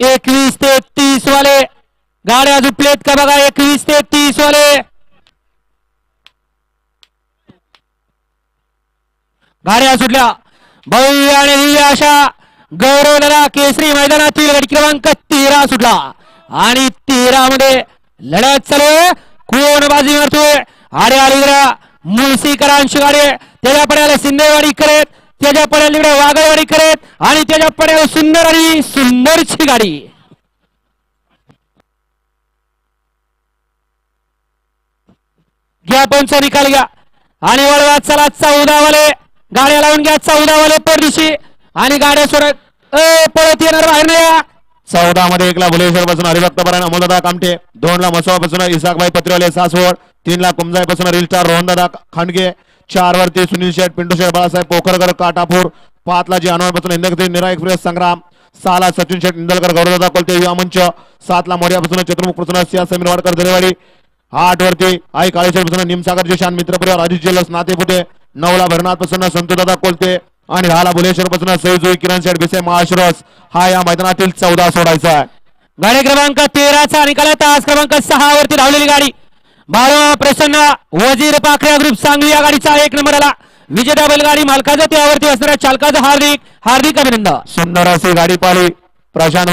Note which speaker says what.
Speaker 1: 21 ते 30 वाले गाड्या झुपलेत का बघा. 21 ते 30 वाले गाड्या सुटल्या. भव्य आणि दिव्य अशा गौरवलेला केसरी मैदानातील गट क्रमांक 13 सुटला आणि 13 मध्ये लढत चालू आहे. कोण बाजी मारतोय. अरे अलीकडे मुळशीकरांची गाडी, त्याच्या पड्याला सिंदेवाडी करत, त्याच्या पड्याला इकडे वागळवाडी करत आणि त्याच्या पड्याला सुंदर आणि सुंदरची गाडी. घ्या पंचा निकाल घ्या आणि वळवा चला. 14 वाले गाड्या लावून घ्या. 14 वाले परदिशी आणि गाड्या सोडत पळत येणार बाहेर नाही.
Speaker 2: 14 मध्ये 1 ला भुलेश्वर पासून हरिभक्त परायण अमोलदादा कामटे, 2 ला मसवा पासून इसाकभाई पत्रेवाले सासवड, 3 ला कुमजाई पासून रील स्टार रोहनदादा खांडगे, 4 वरती सुनील शेठ, पिंटू शेठ, बाळासाहेब पोखरकर काटापूर, 5 ला जी अनवर पासून इंदकत्री निरा एक्सप्रेस संग्राम, 6 ला सचिन शेठ इंदलकर गौरवदादा कोलते युवा मंच, 7 ला मोर्या पासून चतुर्मुख पासून सिया समीर वाडकर दरेवाडी, 8 वरती आई काळेश्वर पासून निमसागर जेशान मित्रपरिवार राजेश जल्लोष नातेपुते, 9 ला भरनाथ पासून संतोदादा कोलते आणि 10 ला भुलेश्वर पासून सईजुई किरण शेठ भिसे महाशिरस. हा या मैदानातील 14 सोडायचा आहे.
Speaker 1: गाडी क्रमांक 13 चा निकाल. तास क्रमांक 6 वरती धावलेली गाडी बाळवा प्रसन्न वजीर पाखऱ्या ग्रुप सांगली या गाडीचा 1 नंबर आला. विजेता बैलगाडी मालकाचं त्यावरती असणाऱ्या चालकाचं हार्दिक हार्दिक अभिनंदन.
Speaker 2: सुंदर अशी गाडी पाहिली प्रशांत